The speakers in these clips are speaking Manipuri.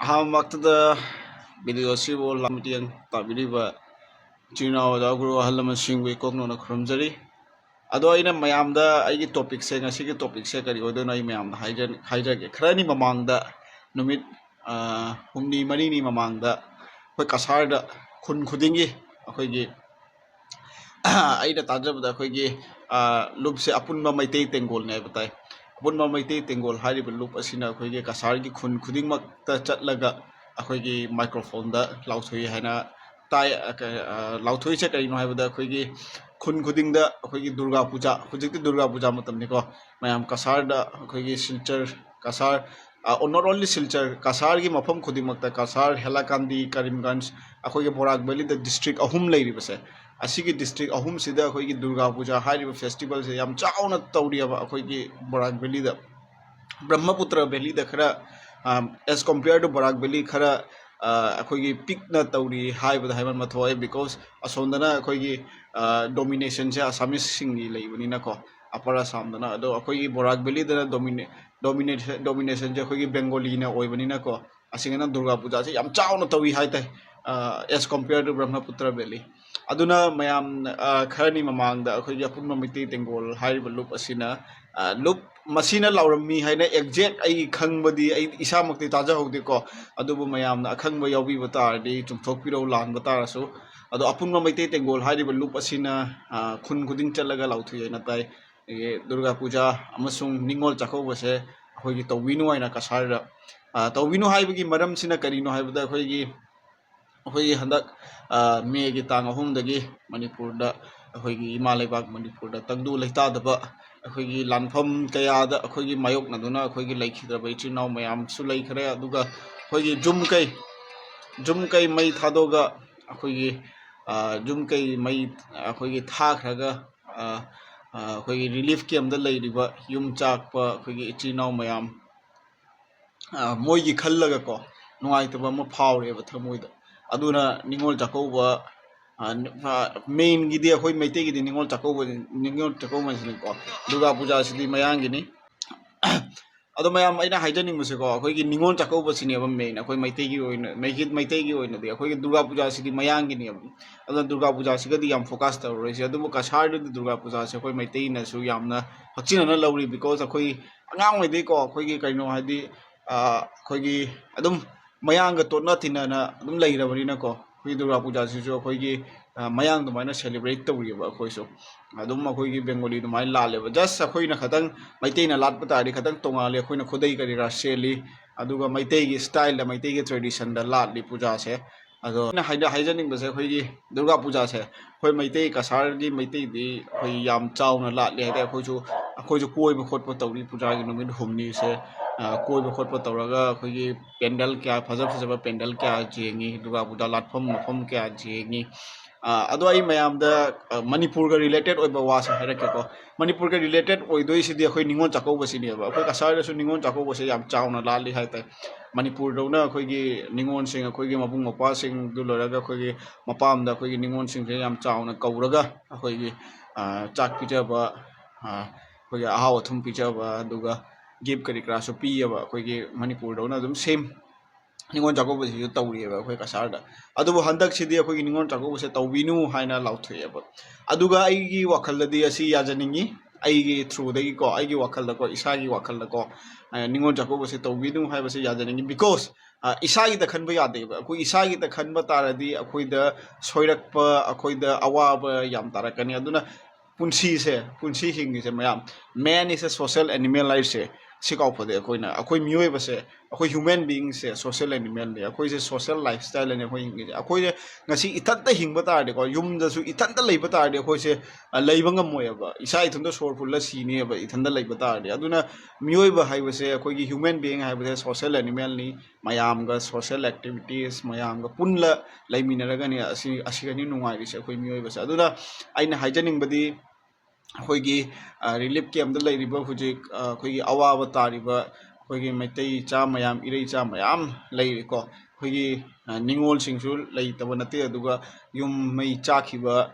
Hamaktada video sibo lamtian tabiriba China dagro halama singwe kokno na khramjari ado ina mayamda aigi topic se ngasi ki topic se kari odo na mayamda haijar ge khrani mamangda numit humni mani ni mamangda koi kasarda khun khudingi akhoi ge aida tajabda akhoi ge loop se apunma maitei tengol ne batai apunma maitei tengol hari loop asina akhoi ge kasar gi khun khuding mak ta chatlaga akhoi ge microphone da lauthui haina tai lauthui che kai no haibda akhoi ge khun khuding da akhoi ge Durga Puja hujik Durga Puja matam ni ko mayam kasar da akhoi ge silchar kasar not only silchar kasar gi mafam khuding mak ta kasar helakandi Karimganj akhoi ge Borak Valley da district ahum leiri base asigi district ahum sida akhoi ge Durga Puja hariba festival se yam chauna tawriya akhoi ge Borak Valley da Brahmaputra Valley da khara as compared to Borak Valley khara akhoi ge pikna tawri haiba haiman mathoi because asondana akhoi ge domination se Assamese singi leibani na ko apara samdana ado akhoi ge Borak Valley da domination je akhoi ge Bengali na oibani na ko asingana Durga Puja se yam chauna tawi haitai as compared to Brahmaputra Valley aduna mayam kharani mamangda akhoi ge apun mamiti tengol haiba loop asina loop masina laurami haina exact ai khangbadi ai isamakti taja hodi ko adubu mayamna akhangba yawi batardi chumthokpiro lan batarasu ado apunma maite tengol hariba loop asina khun khuding chalaga lauthu na tai Durga Puja amasung Ningol Chakauba se akhoi gi tawinu aina kasarda tawinu haibagi maram sina karino haibada akhoi gi handak me gi tang ahum dagi Manipur da akhoi gi Himalaya Manipur da tangdu leita daba akhoi gi lanfam kaya da akhoi gi mayok na duna akhoi gi laikhidra bai chinau mayam su laikhre aduga akhoi gi jum kai mai thadoga akhoi gi jum kai mai akhoi gi thakhraga akhoi gi relief camp da leiriba yum chakpa akhoi gi chinau mayam moi gi khallaga ko nuai taba ma phawre ba thamoida aduna Ningol Chakauba main gidi akhoi maite gidi Ningol Chakauba sin ko Durga Puja sidi mayang gini ado mayam aina haijaning muse ko akhoi gi Ningol Chakauba sini ba main akhoi maite gi oina maite gi oina di akhoi gi Durga Puja sidi mayang gini ado Durga Puja sigadi yam focus ta roi se adu kasar du Durga Puja se akhoi maite na su yamna hakchina na lawri because akhoi angang mai de ko akhoi gi kaino hadi akhoi gi adum mayang ga totna thina na adum leirabani na ko akhoi Durga Puja si jo akhoi gi mayang du maina celebrate tawri ba akhoi so adum akhoi gi Bengali du mai la le ba just akhoi na khatang maite na lat pata ri khatang tonga le akhoi na khodai kari ra seli aduga maite gi style da maite gi tradition da lat li puja se ado na haijaning ba se akhoi gi Durga Puja se akhoi maite kasar gi maite di akhoi yam chaw na lat le ha akhoi ju koi ba khot pa tawri puja gi numit humni se koi ba khot pa tawraga akhoi gi pendal kya faja pendal kya jengi Durga Puja latpham mafam kya jengi ado ai mayam da Manipur ga related oiba wasa harake ko Manipur ga related oidoi sidi akhoi Ningol Chakauba sini ba akhoi kasar da su Ningol Chakauba se yam chawna lali haitai Manipur dona akhoi gi Ningol sing akhoi gi mabung mapa sing du loraga akhoi gi mapam da akhoi gi Ningol sing se yam chawna kauraga akhoi gi chak pijaba akhoi gi ahaw thum pijaba aduga give kari kra so pi ba akhoi gi Manipur dona dum same Ningol Chakauba si tawri ba akhoi kasar da adubu handak sidi akhoi gi Ningol Chakauba se tawbinu haina lauthui ba aduga ai gi wakhal di asi yajaningi ai gi through dagi ko ai gi wakhal da ko isa gi wakhal da ko Ningol Chakauba se tawbinu haiba se yajaningi because isa gi da khanba yade ba akhoi isa gi da khanba taradi akhoi da soirakpa akhoi da awaba yam tarakani aduna punsi hingi se mayam man is a social animal life se sikau phode akhoi mioi ba se akhoi human being se social animal ne akhoi se social lifestyle ne akhoi hingi akhoi ngasi ithanta hingba tarde ko yum da su ithanta leiba tarde akhoi se leiba ngamoi ba isa ithunda sor full la sini ba ithanda leiba tarde aduna mioi ba haiba se akhoi gi human being haiba se social animal ni mayam ga social activities mayam ga punla laiminaraga ni asigani nungai se akhoi mioi ba se aduna aina haijaning badi akhoi gi relief camp da leiriba hujik akhoi gi awaba tariba akhoi gi maitai cha mayam irei cha mayam leiri ko akhoi gi Ningol singsu leitaba nate aduga yum mai chakhiba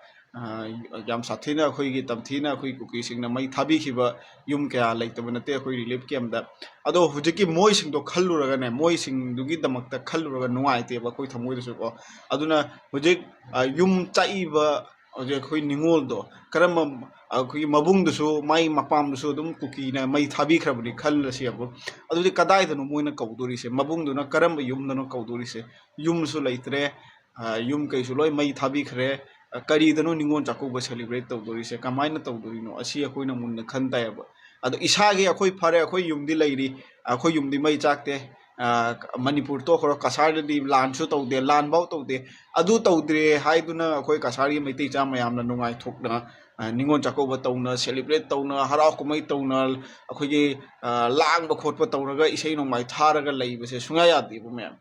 ꯌꯥꯝ ꯁꯥꯊꯤꯅ ꯑꯩꯈꯣꯏꯒꯤ ꯇꯝꯊꯤꯅ ꯑꯩꯈꯣꯏ ꯀꯨꯀꯤꯁꯤꯡꯅ ꯃꯩ ꯊꯥꯕꯤꯈꯤꯕ ꯌꯨꯝ ꯀꯌꯥ ꯂꯩꯇꯕ ꯅꯠꯇꯦ ꯑꯩꯈꯣꯏ ꯔꯤꯂꯤꯐ ꯀꯦꯝꯞꯗ ꯑꯗꯣ ꯍꯧꯖꯤꯛꯀꯤ ꯃꯣꯏꯁꯤꯡꯗꯣ ꯈꯜꯂꯨꯔꯒꯅꯦ ꯃꯣꯏꯁꯤꯡꯗꯨꯒꯤꯗꯃꯛꯇ ꯈꯜꯂꯨꯔꯒ ꯅꯨꯡꯉꯥꯏꯇꯦꯕ ꯑꯩꯈꯣꯏ ꯊꯃꯣꯏꯗꯁꯨꯀꯣ ꯑꯗꯨꯅ ꯍꯧꯖꯤꯛ ꯌꯨꯝ ꯆꯥꯛꯏꯕ ꯍꯧꯖꯤꯛ ꯑꯩꯈꯣꯏ ꯅꯤꯡꯉꯣꯜꯗꯣ ꯀꯔꯝꯕ ꯑꯩꯈꯣꯏꯒꯤ ꯃꯕꯨꯡꯗꯨꯁꯨ ꯃꯥꯏ ꯃꯄꯥꯝꯗꯨꯁꯨ ꯑꯗꯨꯝ ꯀꯨꯀꯤꯅ ꯃꯩ ꯊꯥꯕꯤꯈ꯭ꯔꯕꯅꯤ ꯈꯜꯂꯁꯦꯕ ꯑꯗꯨꯗꯤ ꯀꯗꯥꯏꯗꯅꯣ ꯃꯣꯏꯅ ꯀꯧꯗꯣꯔꯤꯁꯦ ꯃꯕꯨꯡꯗꯨꯅ ꯀꯔꯝꯕ ꯌꯨꯝꯗꯅꯣ ꯀꯧꯗꯣꯔꯤꯁꯦ ꯌꯨꯝꯁꯨ ꯂꯩꯇ꯭ꯔꯦ ꯌꯨꯝ ꯀꯩꯁꯨ ꯂꯣꯏ ꯃꯩ ꯊꯥꯕꯤꯈ꯭ꯔꯦ ꯀꯔꯤꯗꯅꯣ ꯅꯤꯡꯉꯣꯜ ꯆꯥꯛꯀꯧꯕ ꯁꯦꯂꯦꯕ꯭ꯔꯦꯠ ꯇꯧꯗꯣꯔꯤꯁꯦ ꯀꯃꯥꯏꯅ ꯇꯧꯗꯣꯔꯤꯅꯣ ꯑꯁꯤ ꯑꯩꯈꯣꯏꯅ ꯃꯨꯟꯅ ꯈꯟ ꯇꯥꯏꯌꯦꯕ ꯑꯗꯣ ꯏꯁꯥꯒꯤ ꯑꯩꯈꯣꯏ ꯐꯔꯦ ꯑꯩꯈꯣꯏ ꯌꯨꯝꯗꯤ ꯂꯩꯔꯤ ꯑꯩꯈꯣꯏ ꯌꯨꯝꯗꯤ ꯃꯩ ꯆꯥꯛꯇꯦ ꯃꯅꯤꯄꯨꯔ ꯇꯣꯛꯈ꯭ꯔꯣ ꯀꯁꯥꯔꯗꯗꯤ ꯂꯥꯟꯁꯨ ꯇꯧꯗꯦ ꯂꯥꯟꯐꯥꯎ ꯇꯧꯗꯦ ꯑꯗꯨ ꯇꯧꯗ꯭ꯔꯦ ꯍꯥꯏꯗꯨꯅ ꯑꯩꯈꯣꯏ ꯀꯁꯥꯔꯒꯤ ꯃꯩꯇꯩ ꯆꯥ ꯃꯌꯥꯝꯅ ꯅꯨꯡꯉꯥꯏꯊꯣꯛꯅ ꯅꯤꯡꯉꯣꯜ ꯆꯥꯛꯀꯧꯕ ꯇꯧꯅ ꯁꯦꯂꯦꯕ꯭ꯔꯦꯠ ꯇꯧꯅ ꯍꯔꯥꯎ ꯀꯨꯝꯍꯩ ꯇꯧꯅ ꯑꯩꯈꯣꯏꯒꯤ ꯂꯥꯡꯕ ꯈꯣꯠꯄ ꯇꯧꯔꯒ ꯏꯁꯩ ꯅꯣꯡꯃꯥꯏ ꯊꯥꯔꯒ ꯂꯩꯕꯁꯦ ꯁꯨꯡꯌꯥ ꯌꯥꯗꯦꯕ ꯃꯌꯥꯝ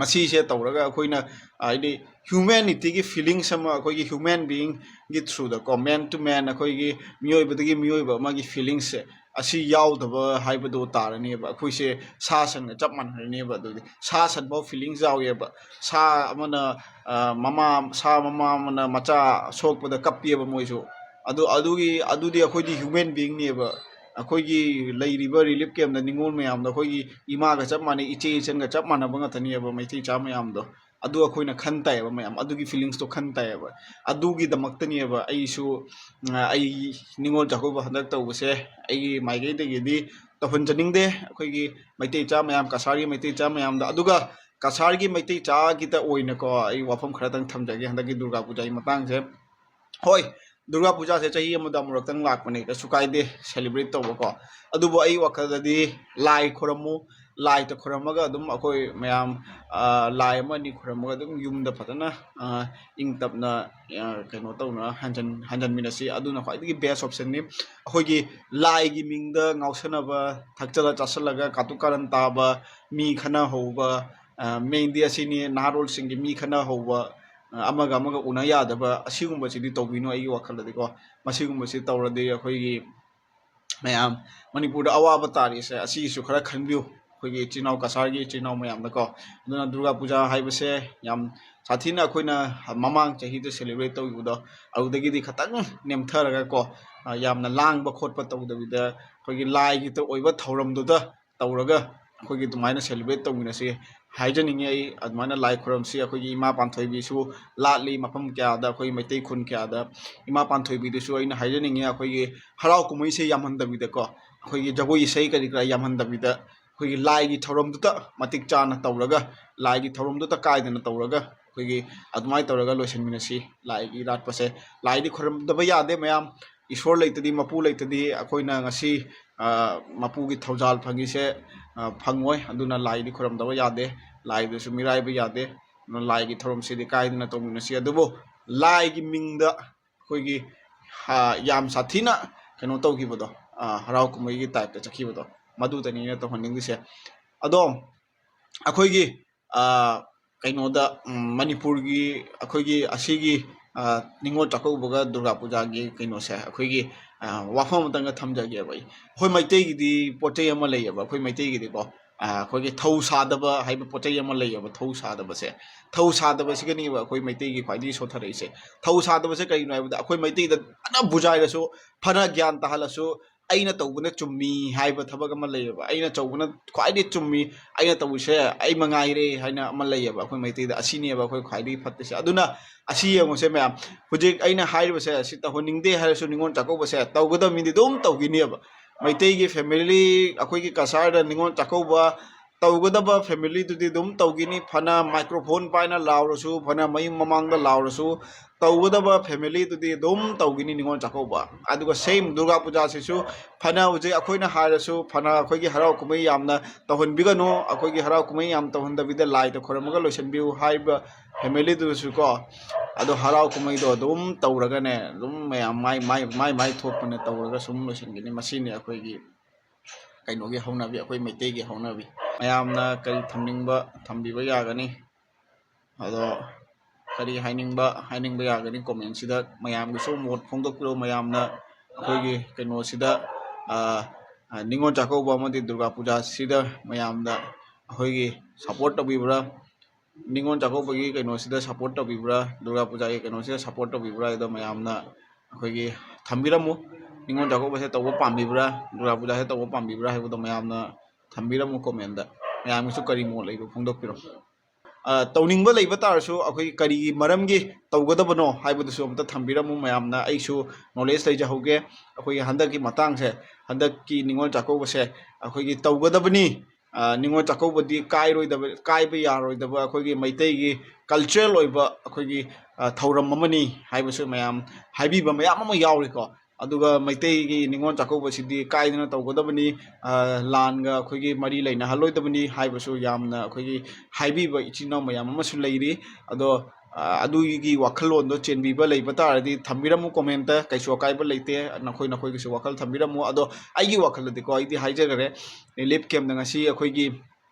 ꯃꯁꯤꯁꯦ ꯇꯧꯔꯒ ꯑꯩꯈꯣꯏꯅ ꯍꯥꯏꯗꯤ ꯍ꯭ꯌꯨꯃꯦꯅꯤꯇꯤꯒꯤ ꯐꯤꯂꯤꯡꯁ ꯑꯃ ꯑꯩꯈꯣꯏꯒꯤ ꯍ꯭ꯌꯨꯃꯦꯟ ꯕꯤಯಿಂꯒꯤ ꯊ꯭ꯔꯨꯗꯀꯣ ꯃꯦꯟ ꯇꯨ ꯃꯦꯟ ꯑꯩꯈꯣꯏꯒꯤ ꯃꯤꯑꯣꯏꯕꯗꯒꯤ ꯃꯤꯑꯣꯏꯕ ꯑꯃꯒꯤ ꯐꯤꯂꯤꯡꯁꯁꯦ ꯑꯁꯤ ꯌꯥꯎꯗꯕ ꯍꯥꯏꯕꯗꯣ ꯇꯥꯔꯅꯦꯕ ꯑꯩꯈꯣꯏꯁꯦ ꯁꯥ ꯁꯟꯒ ꯆꯞ ꯃꯥꯟꯅꯔꯅꯦꯕ ꯑꯗꯨꯗꯤ ꯁꯥ ꯁꯟꯐꯥꯎ ꯐꯤꯂꯤꯡꯁ ꯌꯥꯎꯋꯦꯕ ꯁꯥ ꯑꯃꯅ ꯁꯥ ꯃꯃꯥ ꯑꯃꯅ ꯃꯆꯥ ꯁꯣꯛꯄꯗ ꯀꯞꯄꯦꯕ ꯃꯣꯏꯁꯨ ꯑꯗꯨꯗꯤ ꯑꯩꯈꯣꯏꯗꯤ ꯍ꯭ꯌꯨꯃꯦꯟ ꯕꯤಯಿಂꯅꯦꯕ ꯑꯩꯈꯣꯏꯒꯤ ꯂꯩꯔꯤꯕ ꯔꯤꯂꯤꯐ ꯀꯦꯝꯞꯗ ꯅꯤꯡꯉꯣꯜ ꯃꯌꯥꯝꯗꯣ ꯑꯩꯈꯣꯏꯒꯤ ꯏꯃꯥꯒ ꯆꯞ ꯃꯥꯟꯅꯩ ꯏꯆꯦ ꯏꯆꯟꯒ ꯆꯞ ꯃꯥꯟꯅꯕ ꯉꯥꯛꯇꯅꯦꯕ ꯃꯩꯇꯩ ꯆꯥ ꯃꯌꯥꯝꯗꯣ ꯑꯗꯨ ꯑꯩꯈꯣꯏꯅ ꯈꯟ ꯇꯥꯏꯌꯦꯕ ꯃꯌꯥꯝ ꯑꯗꯨꯒꯤ ꯐꯤꯂꯤꯡꯁꯇꯣ ꯈꯟ ꯇꯥꯏꯌꯦꯕ ꯑꯗꯨꯒꯤꯗꯃꯛꯇꯅꯦꯕ ꯑꯩꯁꯨ ꯑꯩ ꯅꯤꯡꯉꯣꯜ ꯆꯥꯛꯀꯧꯕ ꯍꯟꯗꯛ ꯇꯧꯕꯁꯦ ꯑꯩꯒꯤ ꯃꯥꯏꯀꯩꯗꯒꯤꯗꯤ ꯇꯧꯍꯟꯖꯅꯤꯡꯗꯦ ꯑꯩꯈꯣꯏꯒꯤ ꯃꯩꯇꯩ ꯆꯥ ꯃꯌꯥꯝ ꯀꯁꯥꯔꯒꯤ ꯃꯩꯇꯩ ꯆꯥ ꯃꯌꯥꯝꯗ ꯑꯗꯨꯒ ꯀꯁꯥꯔꯒꯤ ꯃꯩꯇꯩ ꯆꯥꯒꯤꯗ ꯑꯣꯏꯅꯀꯣ ꯑꯩ ꯋꯥꯐꯝ ꯈꯔꯇꯪ ꯊꯝꯖꯒꯦ ꯍꯟꯗꯛꯀꯤ ꯗꯨꯔꯒꯥ ꯄꯨꯖꯥꯒꯤ ꯃꯇꯥꯡꯁꯦ ꯍꯣꯏ ꯗꯨꯔꯒꯥ ꯄꯨꯖꯥꯁꯦ ꯆꯍꯤ ꯑꯃꯗ ꯑꯃꯨꯔꯛꯇꯪ ꯂꯥꯛꯄꯅꯦ ꯀꯩꯁꯨ ꯀꯥꯏꯗꯦ ꯁꯦꯂꯦꯕ꯭ꯔꯦꯠ ꯇꯧꯕꯀꯣ ꯑꯗꯨꯕꯨ ꯑꯩ ꯋꯥꯈꯜꯗꯗꯤ ꯂꯥꯏ ꯈꯣꯏꯔꯝꯃꯨ ꯂꯥꯏꯗ ꯈꯣꯏꯔꯝꯃꯒ ꯑꯗꯨꯝ ꯑꯩꯈꯣꯏ ꯃꯌꯥꯝ ꯂꯥꯏ ꯑꯃ ꯑꯅꯤ ꯈꯣꯏꯔꯝꯃꯒ ꯑꯗꯨꯝ ꯌꯨꯝꯗ ꯐꯖꯅ ꯏꯪ ꯇꯞꯅ ꯀꯩꯅꯣ ꯇꯧꯅ ꯍꯟꯖꯟꯃꯤꯟꯅꯁꯤ ꯑꯗꯨꯅ ꯈ꯭ꯋꯥꯏꯗꯒꯤ ꯕꯦꯁ ꯑꯣꯞꯁꯟꯅꯤ ꯑꯩꯈꯣꯏꯒꯤ ꯂꯥꯏꯒꯤ ꯃꯤꯡꯗ ꯉꯥꯎꯁꯟꯅꯕ ꯊꯛꯆꯜꯂ ꯆꯥꯁꯜꯂꯒ ꯀꯥꯇꯨ ꯀꯥꯔꯟ ꯇꯥꯕ ꯃꯤ ꯈꯠꯅꯍꯧꯕ ꯃꯦꯟꯗꯤ ꯑꯁꯤꯅꯤ ꯅꯍꯥꯔꯣꯜꯁꯤꯡꯒꯤ ꯃꯤ ꯈꯠꯅꯍꯧꯕ ꯑꯃꯒ ꯑꯃꯒ ꯎꯅ ꯌꯥꯗꯕ ꯑꯁꯤꯒꯨꯝꯕꯁꯤꯗꯤ ꯇꯧꯕꯤꯅꯨ ꯑꯩꯒꯤ ꯋꯥꯈꯜꯗꯗꯤꯀꯣ ꯃꯁꯤꯒꯨꯝꯕꯁꯤ ꯇꯧꯔꯗꯤ ꯑꯩꯈꯣꯏꯒꯤ ꯃꯌꯥꯝ ꯃꯅꯤꯄꯨꯔꯗ ꯑꯋꯥꯕ ꯇꯥꯔꯤꯁꯦ ꯑꯁꯤꯒꯤꯁꯨ ꯈꯔ ꯈꯟꯕꯤꯌꯨ ꯑꯩꯈꯣꯏꯒꯤ ꯏꯆꯤꯜ ꯏꯅꯥꯎ ꯀꯁꯥꯔꯒꯤ ꯏꯆꯤꯜ ꯏꯅꯥꯎ ꯃꯌꯥꯝꯗꯀꯣ ꯑꯗꯨꯅ ꯗꯨꯔꯒꯥ ꯄꯨꯖꯥ ꯍꯥꯏꯕꯁꯦ ꯌꯥꯝ ꯁꯥꯊꯤꯅ ꯑꯩꯈꯣꯏꯅ ꯃꯃꯥꯡ ꯆꯍꯤꯗ ꯁꯦꯂꯦꯕ꯭ꯔꯦꯠ ꯇꯧꯈꯤꯕꯗꯣ ꯑꯗꯨꯗꯒꯤꯗꯤ ꯈꯤꯇꯪ ꯅꯦꯝꯊꯔꯒꯀꯣ ꯌꯥꯝꯅ ꯂꯥꯡꯕ ꯈꯣꯠꯄ ꯇꯧꯗꯕꯤꯗ ꯑꯩꯈꯣꯏꯒꯤ ꯂꯥꯏꯒꯤꯗ ꯑꯣꯏꯕ ꯊꯧꯔꯝꯗꯨꯗ ꯇꯧꯔꯒ ꯑꯩꯈꯣꯏꯒꯤ ꯑꯗꯨꯃꯥꯏꯅ ꯁꯦꯂꯦꯕ꯭ꯔꯦꯠ ꯇꯧꯃꯤꯟꯅꯁꯤ ꯍꯥꯏꯖꯅꯤꯡꯉꯤ ꯑꯩ ꯑꯗꯨꯃꯥꯏꯅ ꯂꯥꯏ ꯈꯨꯔꯝꯁꯤ ꯑꯩꯈꯣꯏꯒꯤ ꯏꯃꯥ ꯄꯥꯟꯊꯣꯏꯕꯤꯁꯨ ꯂꯥꯠꯂꯤ ꯃꯐꯝ ꯀꯌꯥꯗ ꯑꯩꯈꯣꯏ ꯃꯩꯇꯩ ꯈꯨꯟ ꯀꯌꯥꯗ ꯏꯃꯥ ꯄꯥꯟꯊꯣꯏꯕꯤꯗꯨꯁꯨ ꯑꯩꯅ ꯍꯥꯏꯖꯅꯤꯡꯉꯤ ꯑꯩꯈꯣꯏꯒꯤ ꯍꯔꯥꯎ ꯀꯨꯝꯍꯩꯁꯦ ꯌꯥꯝꯍꯟꯗꯕꯤꯗꯀꯣ ꯑꯩꯈꯣꯏꯒꯤ ꯖꯒꯣꯏ ꯏꯁꯩ ꯀꯔꯤ ꯀꯔꯥ ꯌꯥꯝꯍꯟꯗꯕꯤꯗ ꯑꯩꯈꯣꯏꯒꯤ ꯂꯥꯏꯒꯤ ꯊꯧꯔꯝꯗꯨꯇ ꯃꯇꯤꯛ ꯆꯥꯅ ꯇꯧꯔꯒ ꯂꯥꯏꯒꯤ ꯊꯧꯔꯝꯗꯨꯇ ꯀꯥꯏꯗꯅ ꯇꯧꯔꯒ ꯑꯩꯈꯣꯏꯒꯤ ꯑꯗꯨꯃꯥꯏꯅ ꯇꯧꯔꯒ ꯂꯣꯏꯁꯤꯟꯃꯤꯟꯅꯁꯤ ꯂꯥꯏꯒꯤ ꯏꯔꯥꯠꯄꯁꯦ ꯂꯥꯏꯗꯤ ꯈꯨꯔꯨꯝꯗꯕ ꯌꯥꯗꯦ ꯃꯌꯥꯝ ꯏꯁꯣꯔ ꯂꯩꯇꯗꯤ ꯃꯄꯨ ꯂꯩꯇꯗꯤ ꯑꯩꯈꯣꯏꯅ ꯉꯁꯤ ꯃꯄꯨꯒꯤ ꯊꯧꯖꯥꯜ ꯐꯪꯉꯤꯁꯦ ꯐꯪꯉꯣꯏ ꯑꯗꯨꯅ ꯂꯥꯏꯗꯤ ꯈꯨꯔꯨꯝꯗꯕ ꯌꯥꯗꯦ ꯂꯥꯏꯗꯁꯨ ꯃꯤꯔꯥꯏꯕ ꯌꯥꯗꯦ ꯑꯗꯨꯅ ꯂꯥꯏꯒꯤ ꯊꯧꯔꯝꯁꯤꯗꯤ ꯀꯥꯏꯗꯅ ꯇꯧꯃꯤꯟꯅꯁꯤ ꯑꯗꯨꯕꯨ ꯂꯥꯏꯒꯤ ꯃꯤꯡꯗ ꯑꯩꯈꯣꯏꯒꯤ ꯌꯥꯝ ꯁꯥꯊꯤꯅ ꯀꯩꯅꯣ ꯇꯧꯈꯤꯕꯗꯣ ꯍꯔꯥꯎ ꯀꯨꯝꯍꯩꯒꯤ ꯇꯥꯏꯞꯇ ꯆꯠꯈꯤꯕꯗꯣ ꯃꯗꯨꯗꯅꯤ ꯑꯩꯅ ꯇꯧꯍꯟꯅꯤꯡꯉꯤꯁꯦ ꯑꯗꯣ ꯑꯩꯈꯣꯏꯒꯤ ꯀꯩꯅꯣꯗ ꯃꯅꯤꯄꯨꯔꯒꯤ ꯑꯩꯈꯣꯏꯒꯤ ꯑꯁꯤꯒꯤ ꯅꯤꯡꯉꯣꯜ ꯆꯥꯛꯀꯧꯕꯒ ꯗꯨꯔꯒꯥ ꯄꯨꯖꯥꯒꯤ ꯀꯩꯅꯣꯁꯦ ꯑꯩꯈꯣꯏꯒꯤ ꯋꯥꯐꯝ ꯑꯃꯇꯪꯒ ꯊꯝꯖꯒꯦꯕ ꯑꯩꯈꯣꯏ ꯃꯩꯇꯩꯒꯤꯗꯤ ꯄꯣꯠ ꯆꯩ ꯑꯃ ꯂꯩꯌꯦꯕ ꯑꯩꯈꯣꯏ ꯃꯩꯇꯩꯒꯤꯗꯤꯀꯣ ꯑꯩꯈꯣꯏꯒꯤ ꯊꯧ ꯁꯥꯗꯕ ꯍꯥꯏꯕ ꯄꯣꯠ ꯆꯩ ꯑꯃ ꯂꯩꯌꯦꯕ ꯊꯧ ꯁꯥꯗꯕꯁꯦ ꯊꯧ ꯁꯥꯗꯕꯁꯤꯒꯅꯦꯕ ꯑꯩꯈꯣꯏ ꯃꯩꯇꯩꯒꯤ ꯈ꯭ꯋꯥꯏꯗꯒꯤ ꯁꯣꯊꯔꯛꯏꯁꯦ ꯊꯧ ꯁꯥꯗꯕꯁꯦ ꯀꯔꯤꯒꯤꯅꯣ ꯍꯥꯏꯕꯗ ꯑꯩꯈꯣꯏ ꯃꯩꯇꯩꯗ ꯐꯅ ꯕꯨꯖꯥꯏꯔꯁꯨ ꯐꯅ ꯒ꯭ꯌꯥꯟ ꯇꯥꯍꯜꯂꯁꯨ ꯑꯩꯅ ꯇꯧꯕꯅ ꯆꯨꯝꯃꯤ ꯍꯥꯏꯕ ꯊꯕꯛ ꯑꯃ ꯂꯩꯌꯦꯕ ꯑꯩꯅ ꯇꯧꯕꯅ ꯈ꯭ꯋꯥꯏꯗꯒꯤ ꯆꯨꯝꯃꯤ ꯑꯩꯅ ꯇꯧꯕꯁꯦ ꯑꯩ ꯃꯉꯥꯏꯔꯦ ꯍꯥꯏꯅ ꯑꯃ ꯂꯩꯌꯦꯕ ꯑꯩꯈꯣꯏ ꯃꯩꯇꯩꯗ ꯑꯁꯤꯅꯦꯕ ꯑꯩꯈꯣꯏ ꯈ꯭ꯋꯥꯏꯗꯒꯤ ꯐꯠꯇ꯭ꯔꯤꯁꯦ ꯑꯗꯨꯅ ꯑꯁꯤ ꯌꯦꯡꯉꯨꯁꯦ ꯃꯌꯥꯝ ꯍꯧꯖꯤꯛ ꯑꯩꯅ ꯍꯥꯏꯔꯤꯕꯁꯦ ꯑꯁꯤ ꯇꯧꯍꯟꯅꯤꯡꯗꯦ ꯍꯥꯏꯔꯁꯨ ꯅꯤꯡꯉꯣꯜ ꯆꯥꯛꯀꯧꯕꯁꯦ ꯇꯧꯒꯗꯕ ꯃꯤꯗꯤ ꯑꯗꯨꯝ ꯇꯧꯈꯤꯅꯦꯕ ꯃꯩꯇꯩꯒꯤ ꯐꯦꯃꯤꯂꯤ ꯑꯩꯈꯣꯏꯒꯤ ꯀꯁꯥꯔꯗ ꯅꯤꯡꯉꯣꯜ ꯆꯥꯛꯀꯧꯕ ꯇꯧꯒꯗꯕ ꯐꯦꯃꯤꯂꯤꯗꯨꯗꯤ ꯑꯗꯨꯝ ꯇꯧꯈꯤꯅꯤ ꯐꯅ ꯃꯥꯏꯀ꯭ꯔꯣꯐꯣꯟ ꯄꯥꯏꯅ ꯂꯥꯎꯔꯁꯨ ꯐꯅ ꯃꯌꯨꯝ ꯃꯃꯥꯡꯗ ꯂꯥꯎꯔꯁꯨ ꯇꯧꯒꯗꯕ ꯐꯦꯃꯤꯂꯤꯗꯨꯗꯤ ꯑꯗꯨꯝ ꯇꯧꯈꯤꯅꯤ ꯅꯤꯡꯉꯣꯜ ꯆꯥꯛꯀꯧꯕ ꯑꯗꯨꯒ ꯁꯦꯝ ꯗꯨꯔꯒꯥ ꯄꯨꯖꯥꯁꯤꯁꯨ ꯐꯅ ꯍꯧꯖꯤꯛ ꯑꯩꯈꯣꯏꯅ ꯍꯥꯏꯔꯁꯨ ꯐꯅ ꯑꯩꯈꯣꯏꯒꯤ ꯍꯔꯥꯎ ꯀꯨꯝꯍꯩ ꯌꯥꯝꯅ ꯇꯧꯍꯟꯕꯤꯒꯅꯨ ꯑꯩꯈꯣꯏꯒꯤ ꯍꯔꯥꯎ ꯀꯨꯝꯍꯩ ꯌꯥꯝ ꯇꯧꯍꯟꯗꯕꯤꯗ ꯂꯥꯏꯗ ꯈꯣꯏꯔꯝꯃꯒ ꯂꯣꯏꯁꯤꯟꯕꯤꯌꯨ ꯍꯥꯏꯕ ꯐꯦꯃꯤꯂꯤꯗꯨꯁꯨ ꯀꯣ ꯑꯗꯣ ꯍꯔꯥꯎ ꯀꯨꯝꯍꯩꯗꯣ ꯑꯗꯨꯝ ꯇꯧꯔꯒꯅꯦ ꯑꯗꯨꯝ ꯃꯌꯥꯝ ꯃꯥꯏ ꯊꯣꯛꯄꯅ ꯇꯧꯔꯒ ꯁꯨꯝ ꯂꯣꯏꯁꯤꯟꯒꯅꯤ ꯃꯁꯤꯅꯤ ꯑꯩꯈꯣꯏꯒꯤ ꯀꯩꯅꯣꯒꯤ ꯍꯧꯅꯕꯤ ꯑꯩꯈꯣꯏ ꯃꯩꯇꯩꯒꯤ ꯍꯧꯅꯕꯤ ꯃꯌꯥꯝꯅ ꯀꯔꯤ ꯊꯝꯅꯤꯡꯕ ꯊꯝꯕꯤꯕ ꯌꯥꯒꯅꯤ ꯑꯗꯣ ꯀꯔꯤ ꯍꯥꯏꯅꯤꯡꯕ ꯌꯥꯒꯅꯤ ꯀꯣꯃꯦꯟꯁꯤꯗ ꯃꯌꯥꯝꯒꯤꯁꯨ ꯃꯣꯠ ꯐꯣꯡꯗꯣꯛꯄꯤꯔꯣ ꯃꯌꯥꯝꯅ ꯑꯩꯈꯣꯏꯒꯤ ꯀꯩꯅꯣꯁꯤꯗ ꯅꯤꯡꯉꯣꯜ ꯆꯥꯛꯀꯧꯕ ꯑꯃꯗꯤ ꯗꯨꯔꯒꯥ ꯄꯨꯖꯥꯁꯤꯗ ꯃꯌꯥꯝꯅ ꯑꯩꯈꯣꯏꯒꯤ support ꯇꯧꯕꯤꯕ꯭ꯔꯥ Ningol Chakauba kainosida support tawbibra Durga Puja kainosida support tawbibra ido mayamna akhoi thambiramu Ningol Chakauba se tawba pambibra Durga Puja se tawba pambibra haibudo mayamna thambiramu comment da mayamsu kari mo leibo phongdokpiro tawningba leiba tarsu akhoi kari maramgi tawgadabano haibudu amta thambiramu mayamna aisu knowledge leijahauge akhoi handaki matangse handaki Ningol Chakauba se akhoi tawgadabani Ningol Chakauba di kaiba yaroidaba akhoi maitai cultural oiba akhoi thauram amani haibusu mayam haibiba mayam ama yauriko aduga maitai Ningol Chakauba sidi kaidana tawgadabani langa akhoi mari leina haloidabani haibusu yamna akhoi haibiba ichina mayam ama su leiri ado adugi wakhalon do chenbiba leiba taradi thambiramu comment kaiso kaiba leite nakhoi nakhoi gisu wakhal thambiramu ado aigi wakhal de ko aidi haijagare lip cam ngasi akhoi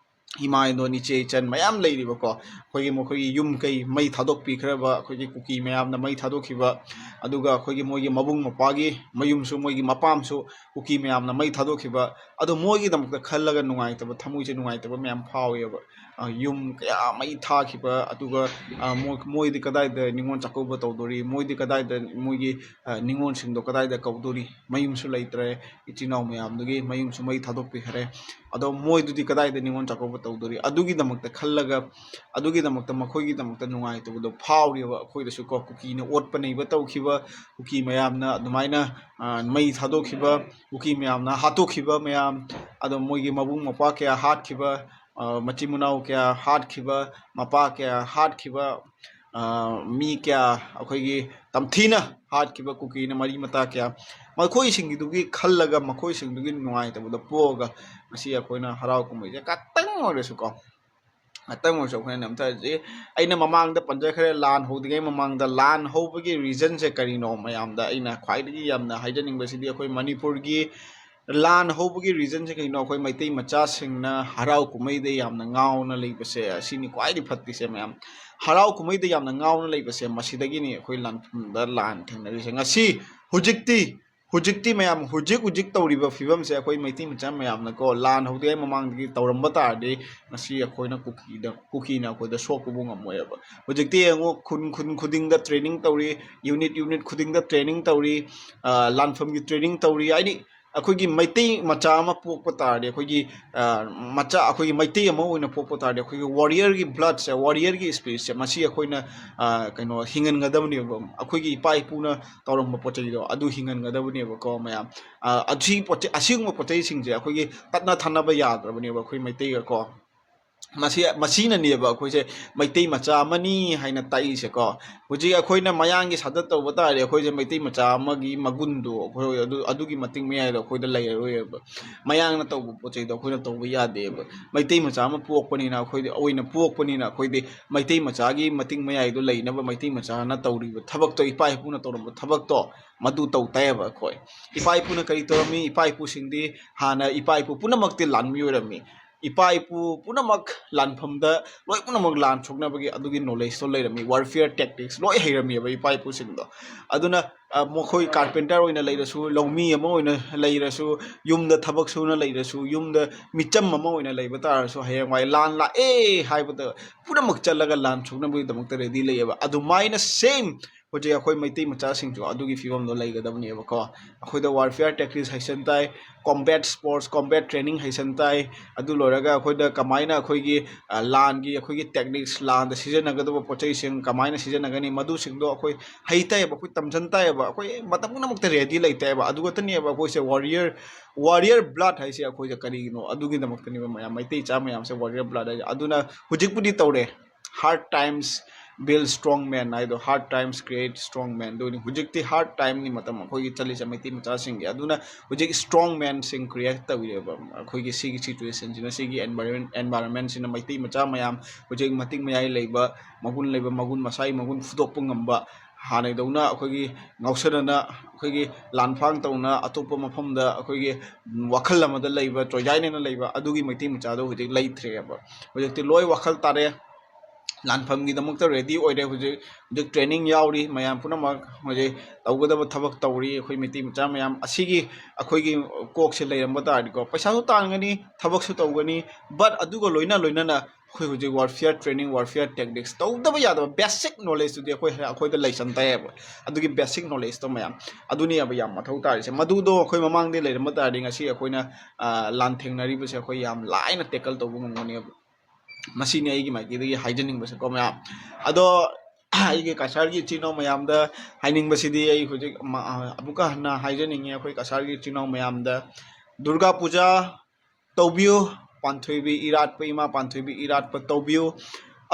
hima indo niche chan mayam leiriba ko akhoi yum kai mai thadok pi khraba akhoi kuki mayam na mai thadok khiba aduga akhoi mogi mabung mapagi mayum su mogi mapam su kuki mayam na mai thadok khiba ado mogi damuk khallaga nungai taba thamui che nungai taba mayam phaweba yum kaya mai tha khiba aduga moi di kadai da Ningol Chakauba tawdori moi di kadai da mogi Ningol singdo kadai da kawdori mayum su leitre ichinaw mayam dugi mayum su mai thadok pi khare ado moi du di kadai da Ningol Chakauba tawdori adugi damakta khallaga adugi damakta makhoigi damakta nungai tawdo phawriba akhoi da su ko kuki na otpa nei ba tawkhiba kuki mayam na adumaina mai thadok khiba kuki mayam na hatok khiba mayam ado moigi mabung mapa kya hat khiba machi munau kya hat khiba mapa kya hat khiba mi kya akhoi tamthina hat khiba kuki na mari mata kya makhoi singidugi khallaga makhoi singidugi nungai tawdo poga masi akoina harau kumai je katang oresu ko atang oresu akoina namta je aina mamangda panja khare lan hodigai mamangda lan hobagi reason se karino mayamda aina khwaidagi yamna haijaning basidi akoi Manipur gi lan hobagi reason se kaino akoi maitai macha singna harau kumai de yamna ngauna leibase asini kwaidi phatti se mayam harau kumai de yamna ngauna leibase masidagi ni akoi lan da lan thengnari se ngasi hujikti mayam hujik tawriba fibam se akoi maitai macha mayam na ko lan hodigai mamangdagi tawramba tarde ngasi akoi na kuki na akoi da sok bung amoyaba hujikti engo khun khuding da training tawri unit khuding da training tawri lanfam gi training tawri aidi akhoi maitai macha ama pokpa tarde akhoi macha akhoi maitai ama oina pokpa tarde akhoi warrior gi blood se warrior gi spirit se masi akhoi na kaino hingan gadabni akhoi gi pai puna tawram pochai do adu hingan gadabni ko mayam achi pochai asing pochai sing je akhoi gi tatna thana ba yadrabni akhoi maitai ga ko masina neba akhoi maitai macha amani haina tai se ko huji akhoi na mayang gi sadat to bata re akhoi maitai macha amagi magundu akhoi adugi mating meyai do akhoi da lai roi mayang na to pochai do akhoi na to ya de maitai macha ama pokpani na akhoi de oina pokpani na akhoi de maitai macha gi mating meyai do lai na ba maitai macha na tawri thabak to ipai puna toram thabak to madu to tayaba akhoi ipai puna kari torami ipai pu singdi hana ipai pu puna makti lanmi orami ipai pu punamak lanphamda loi punamak lan chokna bagi adugi knowledge to leirami warfare tactics loi heirami ba ipai pu singdo aduna mokhoi carpenter oina leirasu lawmi ama oina leirasu yumda thabak suna leirasu yumda micham ama oina leiba tarasu hayangwai lan la haibada punamak chalaga lan chokna bagi damakta ready leiba adumaina same hoje akhoi maitai macha singjo adugi fibam do leigadabni ba ko akhoi da warfare tactics haisantai combat sports combat training haisantai adu loraga akhoi da kamaina akhoi gi lan gi akhoi gi techniques lan da season agado pochai sing kamaina season agani madu singdo akhoi haitai ba akhoi tamjantai ba akhoi matamuna mukta ready leitai ba adu gotani ba akhoi se warrior blood haise akhoi da kari no adugi damakani ba mayam maitai cha mayam se warrior blood aduna hujikpudi tawre hard times build strong men aido hard times create strong men do ni hujikti hard time ni matam khoi gi chali chamai macha sing aduna hujik strong men sing create tawi ba khoi gi sigi situation jina sigi environment sina maitai macha mayam hujik mating mayai leiba magun masai magun fudok pungamba hanai dauna khoi gi ngausarana khoi gi lanfang tauna atopa mafam da khoi gi wakhal amada leiba toyai na leiba adugi maitai macha do hujik leitre ba hujik loi wakhal tare lanfam gi damakta ready oire hujik training yauri mayam punamak hoje tawgadaba thabak tawri akhoi miti macha mayam asigi akhoi gi kok se leiramba ta ko paisa su tangani thabak su tawgani but adugo loina na ꯑꯩꯈꯣꯏ ꯍꯧꯖꯤꯛ ꯋꯥꯔꯐꯤꯌꯔ ꯇ꯭ꯔꯦꯅꯤꯡ ꯋꯥꯔꯐꯤꯌꯔ ꯇꯦꯛꯅꯤꯛꯁ ꯇꯧꯗꯕ ꯌꯥꯗꯕ ꯕꯦꯁꯤꯛ ꯅꯣꯂꯦꯖꯇꯨꯗꯤ ꯑꯩꯈꯣꯏꯗ ꯂꯩꯁꯟ ꯇꯥꯏꯌꯦꯕ ꯑꯗꯨꯒꯤ ꯕꯦꯁꯤꯛ ꯅꯣꯂꯦꯖꯇꯣ ꯃꯌꯥꯝ ꯑꯗꯨꯅꯦꯕ ꯌꯥꯝ ꯃꯊꯧ ꯇꯥꯔꯤꯁꯦ ꯃꯗꯨꯗꯣ ꯑꯩꯈꯣꯏ ꯃꯃꯥꯡꯗ ꯂꯩꯔꯝꯕ ꯇꯥꯔꯗꯤ ꯉꯁꯤ ꯑꯩꯈꯣꯏꯅ ꯂꯥꯟꯊꯦꯡꯅꯔꯤꯕꯁꯦ ꯑꯩꯈꯣꯏ ꯌꯥꯝ ꯂꯥꯏꯅ ꯇꯦꯀꯜ ꯇꯧꯕ ꯉꯝꯒꯅꯦꯕ ꯃꯁꯤꯅꯤ ꯑꯩꯒꯤ ꯃꯥꯏꯀꯩꯗꯒꯤ ꯍꯥꯏꯖꯅꯤꯡꯕꯁꯦꯀꯣ ꯃꯌꯥꯝ ꯑꯗꯣ ꯑꯩꯒꯤ ꯀꯁꯥꯔꯒꯤ ꯏꯆꯤꯜ ꯏꯅꯥꯎ ꯃꯌꯥꯝꯗ ꯍꯥꯏꯅꯤꯡꯕꯁꯤꯗꯤ ꯑꯩ ꯍꯧꯖꯤꯛ ꯑꯃꯨꯛꯀ ꯍꯟꯅ ꯍꯥꯏꯖꯅꯤꯡꯉꯤ ꯑꯩꯈꯣꯏ ꯀꯁꯥꯔꯒꯤ ꯏꯆꯤꯜ ꯏꯅꯥꯎ ꯃꯌꯥꯝꯗ ꯗꯨꯔꯒꯥ ꯄꯨꯖꯥ ꯇꯧꯕꯤꯌꯨ ꯄꯥꯟꯊꯣꯏꯕꯤ ꯏꯔꯥꯠꯄ ꯏꯃꯥ ꯄꯥꯟꯊꯣꯏꯕꯤ ꯏꯔꯥꯠꯄ ꯇꯧꯕꯤꯌꯨ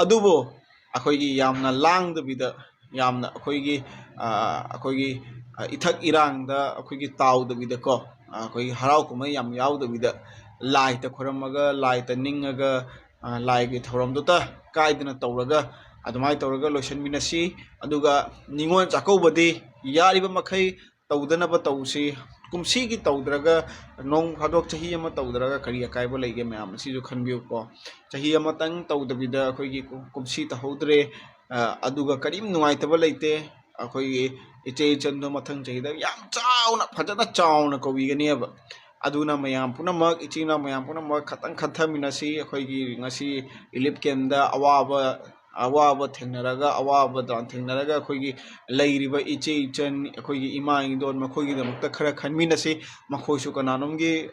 ꯑꯗꯨꯕꯨ ꯑꯩꯈꯣꯏꯒꯤ ꯌꯥꯝꯅ ꯂꯥꯡꯗꯕꯤꯗ ꯌꯥꯝꯅ ꯑꯩꯈꯣꯏꯒꯤ ꯏꯊꯛ ꯏꯔꯥꯡꯗ ꯑꯩꯈꯣꯏꯒꯤ ꯇꯥꯎꯗꯕꯤꯗꯀꯣ ꯑꯩꯈꯣꯏꯒꯤ ꯍꯔꯥꯎ ꯀꯨꯝꯍꯩ ꯌꯥꯝ ꯌꯥꯎꯗꯕꯤꯗ ꯂꯥꯏꯇ ꯈꯣꯏꯔꯝꯃꯒ ꯂꯥꯏꯇ ꯅꯤꯡꯉꯒ ꯂꯥꯏꯒꯤ ꯊꯧꯔꯝꯗꯨꯇ ꯀꯥꯏꯗꯅ ꯇꯧꯔꯒ ꯑꯗꯨꯃꯥꯏꯅ ꯇꯧꯔꯒ ꯂꯣꯏꯁꯤꯟꯃꯤꯟꯅꯁꯤ ꯑꯗꯨꯒ ꯅꯤꯉꯣꯜ ꯆꯥꯛꯀꯧꯕꯗꯤ ꯌꯥꯔꯤꯕ ꯃꯈꯩ ꯇꯧꯗꯅꯕ ꯇꯧꯁꯤ ꯀꯨꯝꯁꯤꯒꯤ ꯇꯧꯗ꯭ꯔꯒ ꯅꯣꯡ ꯐꯥꯗꯣꯛ ꯆꯍꯤ ꯑꯃ ꯇꯧꯗ꯭ꯔꯒ ꯀꯔꯤ ꯑꯀꯥꯏꯕ ꯂꯩꯒꯦ ꯃꯌꯥꯝ ꯑꯁꯤꯁꯨ ꯈꯟꯕꯤꯌꯨꯀꯣ ꯆꯍꯤ ꯑꯃꯇꯪ ꯇꯧꯗꯕꯤꯗ ꯑꯩꯈꯣꯏꯒꯤ ꯀꯨꯝꯁꯤ ꯇꯧꯍꯧꯗ꯭ꯔꯦ ꯑꯗꯨꯒ ꯀꯔꯤꯝ ꯅꯨꯡꯉꯥꯏꯇꯕ ꯂꯩꯇꯦ ꯑꯩꯈꯣꯏꯒꯤ ꯏꯆꯦ ꯏꯆꯟꯗꯣ ꯃꯊꯪ ꯆꯍꯤꯗ ꯌꯥꯝ ꯆꯥꯎꯅ ꯐꯖꯅ ꯆꯥꯎꯅ ꯀꯧꯕꯤꯒꯅꯦꯕ ꯑꯗꯨꯅ ꯃꯌꯥꯝ ꯄꯨꯝꯅꯃꯛ ꯏꯆꯤꯜ ꯏꯅꯥꯎ ꯃꯌꯥꯝ ꯄꯨꯝꯅꯃꯛ ꯈꯇꯪ ꯈꯟꯊꯃꯤꯟꯅꯁꯤ ꯑꯩꯈꯣꯏꯒꯤ ꯉꯁꯤ ꯔꯤꯂꯤꯐ ꯀꯦꯝꯗ ꯑꯋꯥꯕ ꯊꯦꯡꯅꯔꯒ ꯑꯋꯥꯕ ꯊꯦꯡꯅꯔꯒ ꯑꯩꯈꯣꯏꯒꯤ ꯂꯩꯔꯤꯕ ꯏꯆꯦ ꯏꯆꯟ ꯑꯩꯈꯣꯏꯒꯤ ꯏꯃꯥ ꯏꯗꯣꯟ ꯃꯈꯣꯏꯒꯤꯗꯃꯛꯇ ꯈꯔ ꯈꯟꯃꯤꯟꯅꯁꯤ ꯃꯈꯣꯏꯁꯨ ꯀꯅꯥꯅꯣꯝꯒꯤ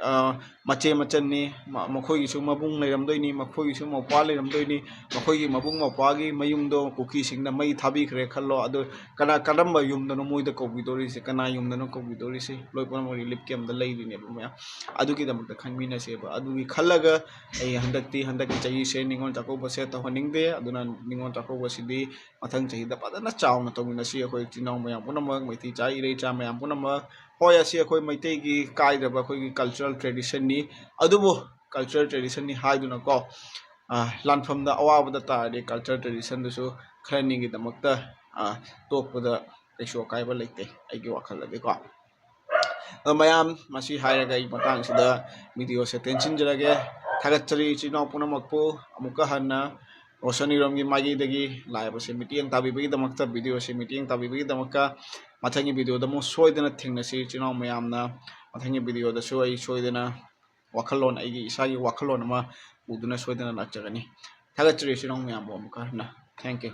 ꯃꯆꯦ ꯃꯆꯟꯅꯤ ꯃꯈꯣꯏꯒꯤꯁꯨ ꯃꯕꯨꯡ ꯂꯩꯔꯝꯗꯣꯏꯅꯤ ꯃꯈꯣꯏꯒꯤꯁꯨ ꯃꯧꯄ꯭ꯋꯥ ꯂꯩꯔꯝꯗꯣꯏꯅꯤ ꯃꯈꯣꯏꯒꯤ ꯃꯕꯨꯡ ꯃꯧꯄ꯭ꯋꯥꯒꯤ ꯃꯌꯨꯝꯗꯣ ꯀꯨꯀꯤꯁꯤꯡꯅ ꯃꯩ ꯊꯥꯕꯤꯈ꯭ꯔꯦ ꯈꯜꯂꯣ ꯑꯗꯨ ꯀꯔꯝꯕ ꯌꯨꯝꯗꯅꯣ ꯃꯣꯏꯗ ꯀꯧꯕꯤꯗꯣꯔꯤꯁꯦ ꯀꯅꯥ ꯌꯨꯝꯗꯅꯣ ꯀꯧꯕꯤꯗꯣꯔꯤꯁꯦ ꯂꯣꯏ ꯄꯨꯝꯅꯃꯛ ꯔꯤꯂꯤꯐ ꯀꯦꯝꯗ ꯂꯩꯔꯤꯅꯦꯕ ꯃꯌꯥꯝ ꯑꯗꯨꯒꯤꯗꯃꯛꯇ ꯈꯟꯃꯤꯟꯅꯁꯦꯕ ꯑꯗꯨꯒꯤ ꯈꯜꯂꯒ ꯑꯩ ꯍꯟꯗꯛꯀꯤ ꯆꯍꯤꯁꯦ ꯅꯤꯉꯣꯜ ꯆꯥꯛꯀꯧꯕꯁꯦ ꯇꯧꯍꯟꯅꯤꯡꯗꯦ ꯑꯗꯨꯅ ꯅꯤꯉꯣꯜ ꯆꯥꯛꯀꯧꯕꯁꯤꯗꯤ ꯃꯊꯪ ꯆꯍꯤꯗ ꯐꯖꯅ ꯆꯥꯎꯅ ꯇꯧꯃꯤꯟꯅꯁꯤ ꯑꯩꯈꯣꯏ ꯏꯆꯤꯜ ꯏꯅꯥꯎ ꯃꯌꯥꯝ ꯄꯨꯝꯅꯃꯛ ꯃꯩꯇꯩꯆꯥ ꯏꯔꯩꯆꯥ ꯃꯌꯥꯝ ꯄꯨꯝꯅꯃꯛ ꯍꯣꯏ ꯑꯁꯤ ꯑꯩꯈꯣꯏ ꯃꯩꯇꯩꯒꯤ ꯀꯥꯏꯗꯕ ꯑꯩꯈꯣꯏꯒꯤ ꯀꯜꯆꯔꯦꯜ ꯇ꯭ꯔꯦꯗꯤꯁꯟꯅꯤ ꯑꯗꯨꯕꯨ ꯀꯜꯆꯔꯦꯜ ꯇ꯭ꯔꯦꯗꯤꯁꯟꯅꯤ ꯍꯥꯏꯗꯨꯅꯀꯣ ꯂꯥꯟꯐꯝꯗ ꯑꯋꯥꯕꯗ ꯇꯥꯔꯗꯤ ꯀꯜꯆꯔ ꯇ꯭ꯔꯦꯗꯤꯁꯟꯗꯨꯁꯨ ꯈꯔꯅꯤꯒꯤꯗꯃꯛꯇ ꯇꯣꯛꯄꯗ ꯀꯩꯁꯨ ꯑꯀꯥꯏꯕ ꯂꯩꯇꯦ ꯑꯩꯒꯤ ꯋꯥꯈꯜꯗꯗꯤꯀꯣ ꯑꯗꯣ ꯃꯌꯥꯝ ꯃꯁꯤ ꯍꯥꯏꯔꯒ ꯑꯩ ꯃꯇꯥꯡꯁꯤꯗ ꯚꯤꯗꯤꯑꯣꯁꯦ ꯇꯦꯟꯁꯤꯟꯖꯔꯒꯦ ꯊꯥꯒꯠꯆꯔꯤ ꯏꯆꯤꯜ ꯏꯅꯥꯎ ꯄꯨꯝꯅꯃꯛꯄꯨ ꯑꯃꯨꯛꯀ ꯍꯟꯅ ꯔꯣꯁꯟ ꯃꯥꯏꯀꯩꯗꯒꯤ ꯂꯥꯛꯏꯕꯁꯤ ꯃꯤꯠꯌꯦꯡ ꯇꯥꯕꯤꯕꯒꯤꯗꯃꯛꯇ ꯚꯤꯗꯤꯑꯣꯁꯤ ꯃꯤꯠꯌꯦꯡ ꯇꯥꯕꯤꯕꯒꯤꯗꯃꯛꯇ ꯃꯊꯪꯒꯤ ꯚꯤꯗꯤꯑꯣꯗ ꯑꯃꯨꯛ ꯁꯣꯏꯗꯅ ꯊꯦꯡꯅꯁꯤ ꯏꯆꯤꯜ ꯏꯅꯥꯎ ꯃꯌꯥꯝꯅ ꯃꯊꯪꯒꯤ ꯚꯤꯗꯤꯑꯣꯗꯁꯨ ꯑꯩ ꯁꯣꯏꯗꯅ ꯋꯥꯈꯜꯂꯣꯟ ꯑꯩꯒꯤ ꯏꯁꯥꯒꯤ ꯋꯥꯈꯜꯂꯣꯟ ꯑꯃ ꯎꯗꯨꯅ ꯁꯣꯏꯗꯅ ꯂꯥꯛꯆꯒꯅꯤ ꯊꯥꯒꯠꯆꯔꯤ ꯏꯆꯤꯜ ꯏꯅꯥꯎ ꯃꯌꯥꯝꯕꯨ ꯑꯃꯨꯛꯀ ꯍꯟꯅ ꯊꯦꯡꯛ ꯌꯨ